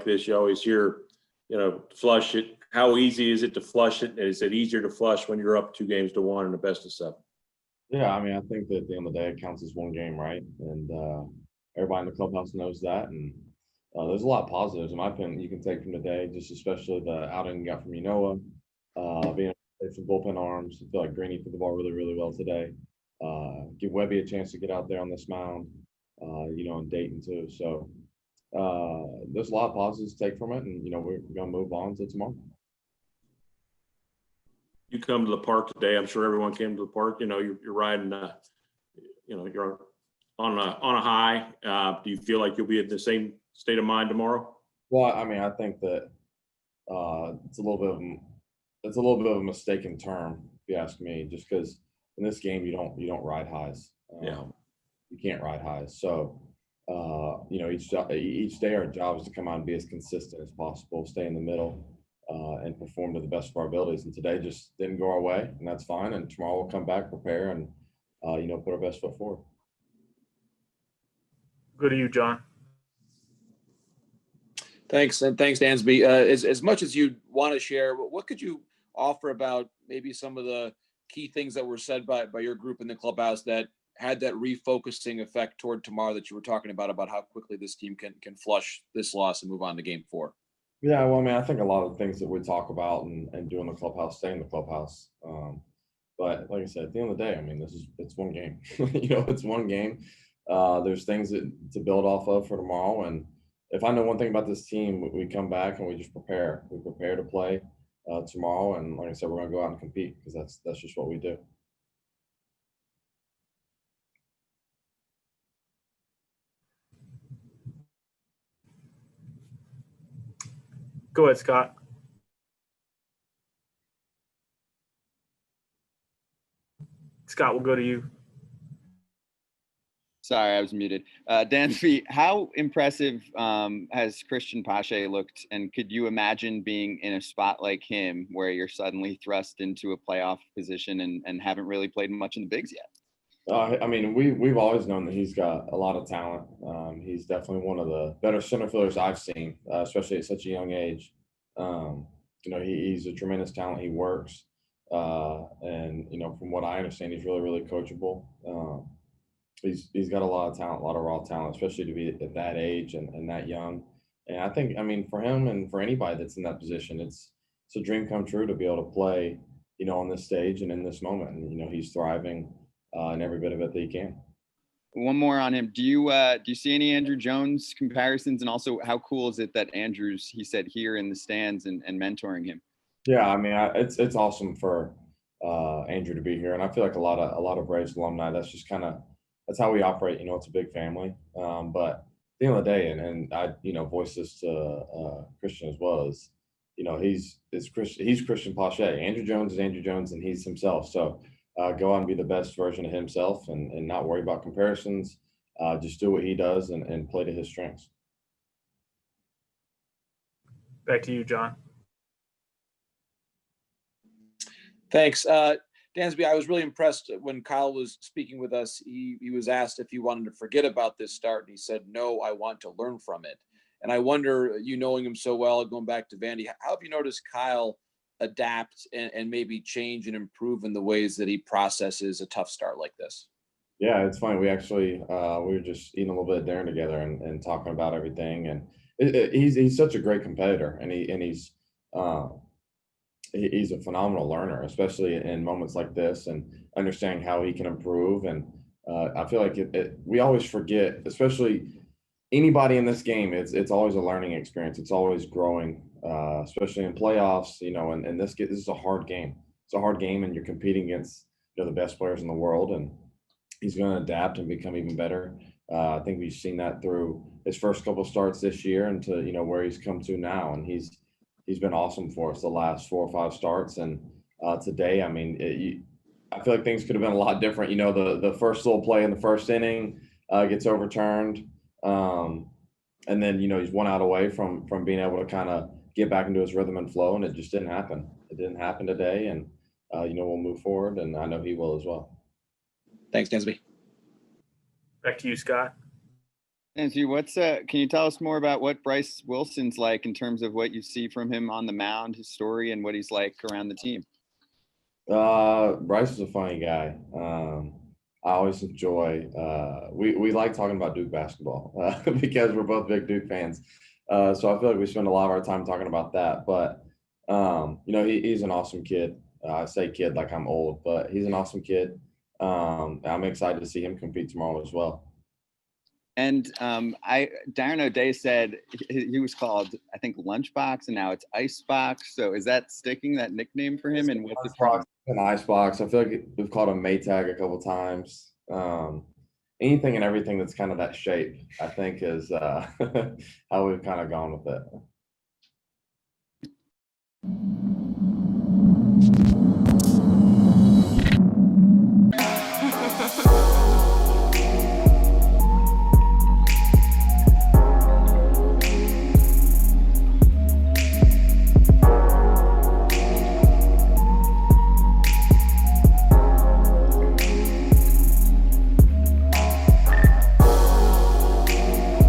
like this, you always hear, flush it. How easy is it to flush it? Is it easier to flush when you're up 2-1 in a best of 7? Yeah, I mean, I think that at the end of the day, it counts as one game, right? And everybody in the clubhouse knows that. And there's a lot of positives, in my opinion, you can take from today, just especially the outing you got from Unoa, being able to play some bullpen arms. I feel like Greeny threw the ball really, really well today. Give Webby a chance to get out there on this mound, in Dayton too. So there's a lot of positives to take from it, and we're going to move on to tomorrow. You come to the park today. I'm sure everyone came to the park. You're riding. You're on a high. Do you feel like you'll be in the same state of mind tomorrow? Well, I mean, I think that it's a little bit of a mistaken term, if you ask me. Just because in this game you don't ride highs. You can't ride highs. So each day our job is to come out and be as consistent as possible, stay in the middle, and perform to the best of our abilities. And today just didn't go our way, and that's fine. And tomorrow we'll come back, prepare, and put our best foot forward. Go to you, John. Thanks, and thanks, Dansby. As much as you want to share, what could you offer about maybe some of the key things that were said by your group in the clubhouse that had that refocusing effect toward tomorrow that you were talking about how quickly this team can flush this loss and move on to Game 4? Yeah, well, I mean, I think a lot of the things that we talk about and do in the clubhouse stay in the clubhouse. But like I said, at the end of the day, I mean, it's one game. It's one game. There's things to build off of for tomorrow. And if I know one thing about this team, we come back and we just prepare. We prepare to play tomorrow. And like I said, we're going to go out and compete because that's just what we do. Go ahead, Scott. Scott, we'll go to you. Sorry, I was muted. Dansby, how impressive has Christian Pache looked? And could you imagine being in a spot like him where you're suddenly thrust into a playoff position and haven't really played much in the bigs yet? I mean, we've always known that he's got a lot of talent. He's definitely one of the better center fielders I've seen, especially at such a young age. He's a tremendous talent. He works. And from what I understand, he's really, really coachable. He's got a lot of talent, a lot of raw talent, especially to be at that age and that young. And I think, I mean, for him and for anybody that's in that position, it's a dream come true to be able to play, on this stage and in this moment. And, he's thriving in every bit of it that he can. One more on him. Do you see any Andrew Jones comparisons? And also, how cool is it that Andrew's, he said, here in the stands and mentoring him? Yeah, I mean, it's awesome for Andrew to be here. And I feel like a lot of Braves alumni, that's how we operate. It's a big family. But at the end of the day, and I, voice this to Christian as well, is, he's Christian Pache. Andrew Jones is Andrew Jones, and he's himself. So go out and be the best version of himself and not worry about comparisons. Just do what he does and play to his strengths. Back to you, John. Thanks. Dansby, I was really impressed when Kyle was speaking with us. He was asked if he wanted to forget about this start, and he said, no, I want to learn from it. And I wonder, knowing him so well, going back to Vandy, how have you noticed Kyle adapt and maybe change and improve in the ways that he processes a tough start like this? Yeah, it's funny. We actually, we were just eating a little bit of dinner together and talking about everything. And he's such a great competitor, and he's a phenomenal learner, especially in moments like this and understanding how he can improve. And I feel like we always forget, especially anybody in this game, it's always a learning experience. It's always growing, especially in playoffs, and this is a hard game. It's a hard game, and you're competing against the best players in the world, and he's going to adapt and become even better. I think we've seen that through his first couple starts this year and to, where he's come to now. And he's been awesome for us the last 4 or 5 starts. And today, I mean, I feel like things could have been a lot different. The first little play in the first inning gets overturned. And then, he's 1 out away from being able to kind of get back into his rhythm and flow. And it just didn't happen. It didn't happen today. And, we'll move forward. And I know he will as well. Thanks, Dansby. Back to you, Scott. Nancy, can you tell us more about what Bryce Wilson's like in terms of what you see from him on the mound, his story, and what he's like around the team? Bryce is a funny guy. I always enjoy, we like talking about Duke basketball because we're both big Duke fans. So I feel like we spend a lot of our time talking about that, but he's an awesome kid. I say kid like I'm old, but he's an awesome kid. I'm excited to see him compete tomorrow as well. And Darren O'Day said he was called, I think, Lunchbox, and now it's Icebox. So is that sticking, that nickname for him? And what's an Icebox? I feel like we've called him Maytag a couple times. Anything and everything that's kind of that shape, I think, is how we've kind of gone with it.